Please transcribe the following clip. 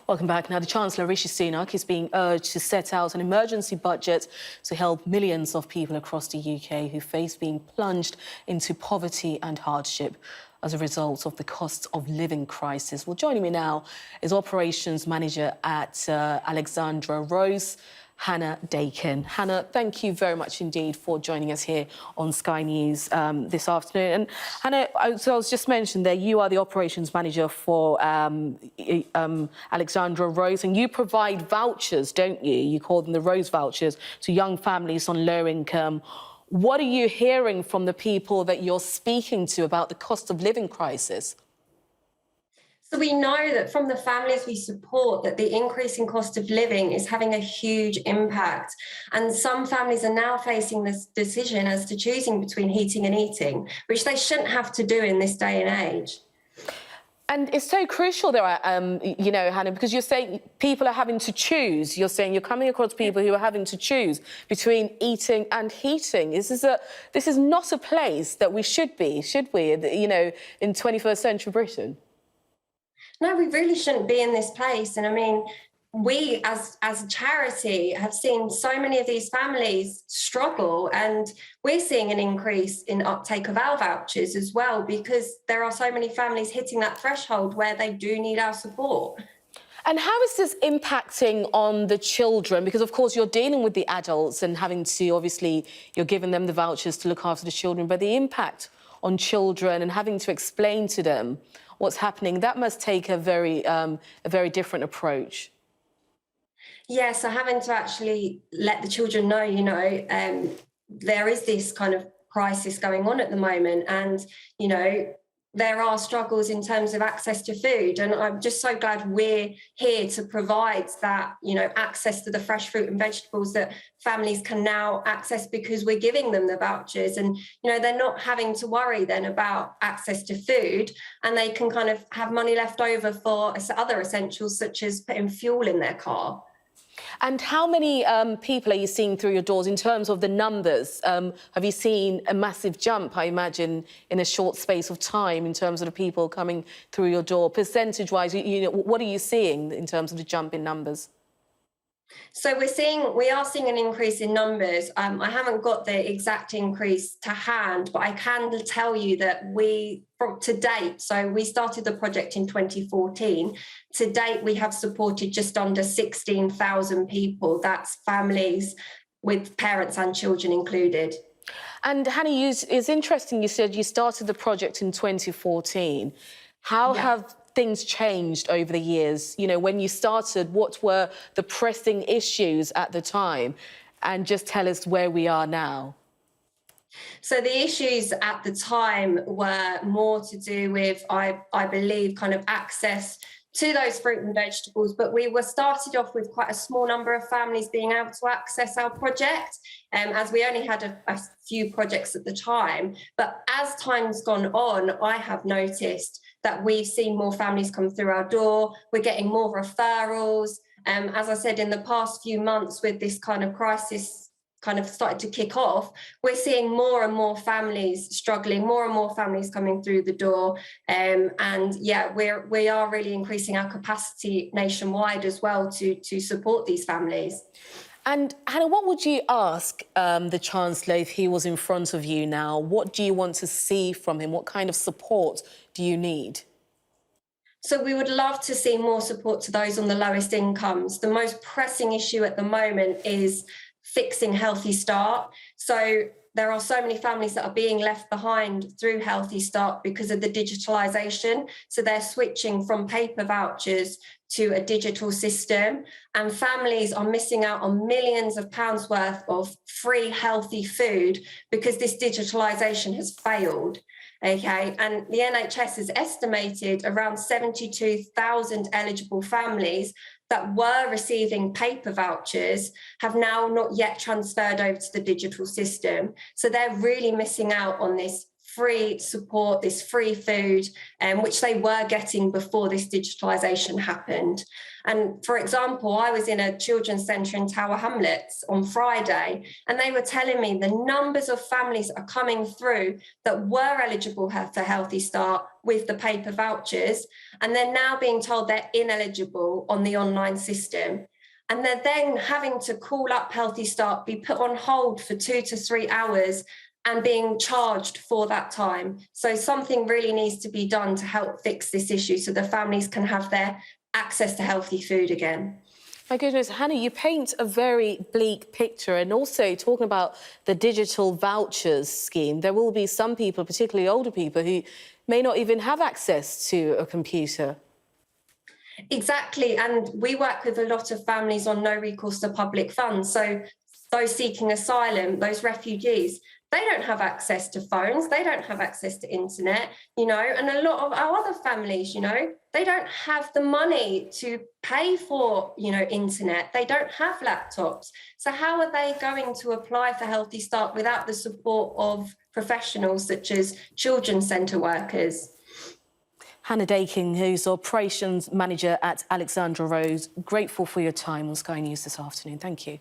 Welcome back. Now, the Chancellor, Rishi Sunak, is being urged to set out an emergency budget to help millions of people across the UK who face being plunged into poverty and hardship as a result of the cost of living crisis. Well, joining me now is Operations Manager at Alexandra Rose, Hannah Dakin. Hannah, thank you very much indeed for joining us here on Sky News this afternoon. And Hannah, so I was just mentioned there, you are the operations manager for Alexandra Rose, and you provide vouchers, don't you? You call them the Rose Vouchers to young families on low income. What are you hearing from the people that you're speaking to about the cost of living crisis? So we know that from the families we support that the increasing cost of living is having a huge impact. And some families are now facing this decision as to choosing between heating and eating, which they shouldn't have to do in this day and age. And it's so crucial there, Hannah, because you're saying people are having to choose. You're saying you're coming across people who are having to choose between eating and heating. This is not a place that we should be, should we, in 21st century Britain? No, we really shouldn't be in this place. And I mean, we as a charity have seen so many of these families struggle, and we're seeing an increase in uptake of our vouchers as well, because there are so many families hitting that threshold where they do need our support. And how is this impacting on the children? Because, of course, you're dealing with the adults and having to, obviously, you're giving them the vouchers to look after the children, but the impact on children and having to explain to them what's happening, that must take a very different approach. Yes, so having to actually let the children know, there is this kind of crisis going on at the moment, and, there are struggles in terms of access to food. And I'm just so glad we're here to provide that, access to the fresh fruit and vegetables that families can now access, because we're giving them the vouchers, and, they're not having to worry then about access to food, and they can kind of have money left over for other essentials such as putting fuel in their car. And how many people are you seeing through your doors in terms of the numbers? Have you seen a massive jump, I imagine, in a short space of time in terms of the people coming through your door? Percentage-wise, what are you seeing in terms of the jump in numbers? So we are seeing an increase in numbers. I haven't got the exact increase to hand, but I can tell you that to date, so we started the project in 2014. To date, we have supported just under 16,000 people. That's families with parents and children included. And Hannah, it's interesting you said you started the project in 2014. How have things changed over the years? When you started, what were the pressing issues at the time? And just tell us where we are now. So the issues at the time were more to do with, I believe, kind of access to those fruit and vegetables, but we were started off with quite a small number of families being able to access our project, as we only had a few projects at the time. But as time's gone on, I have noticed that we've seen more families come through our door. We're getting more referrals. As I said, in the past few months, with this kind of crisis kind of started to kick off, we're seeing more and more families struggling, more and more families coming through the door. We are really increasing our capacity nationwide as well to support these families. And Hannah, what would you ask the Chancellor if he was in front of you now? What do you want to see from him? What kind of support do you need? So we would love to see more support to those on the lowest incomes. The most pressing issue at the moment is fixing Healthy Start. So there are so many families that are being left behind through Healthy Start because of the digitalisation. So they're switching from paper vouchers to a digital system, and families are missing out on millions of pounds worth of free healthy food because this digitalisation has failed. Okay, and the NHS has estimated around 72,000 eligible families that were receiving paper vouchers have now not yet transferred over to the digital system. So they're really missing out on this free support, this free food, which they were getting before this digitalisation happened. And for example, I was in a children's centre in Tower Hamlets on Friday, and they were telling me the numbers of families that are coming through that were eligible for Healthy Start with the paper vouchers, and they're now being told they're ineligible on the online system. And they're then having to call up Healthy Start, be put on hold for 2 to 3 hours and being charged for that time. So something really needs to be done to help fix this issue so the families can have their access to healthy food again. My goodness, Hannah, you paint a very bleak picture, and also talking about the digital vouchers scheme, there will be some people, particularly older people, who may not even have access to a computer. Exactly, and we work with a lot of families on no recourse to public funds. So those seeking asylum, those refugees, they don't have access to phones, they don't have access to internet, and a lot of our other families, they don't have the money to pay for, internet, they don't have laptops. So how are they going to apply for Healthy Start without the support of professionals such as children's centre workers? Hannah Dakin, who's Operations Manager at Alexandra Rose, grateful for your time on Sky News this afternoon. Thank you.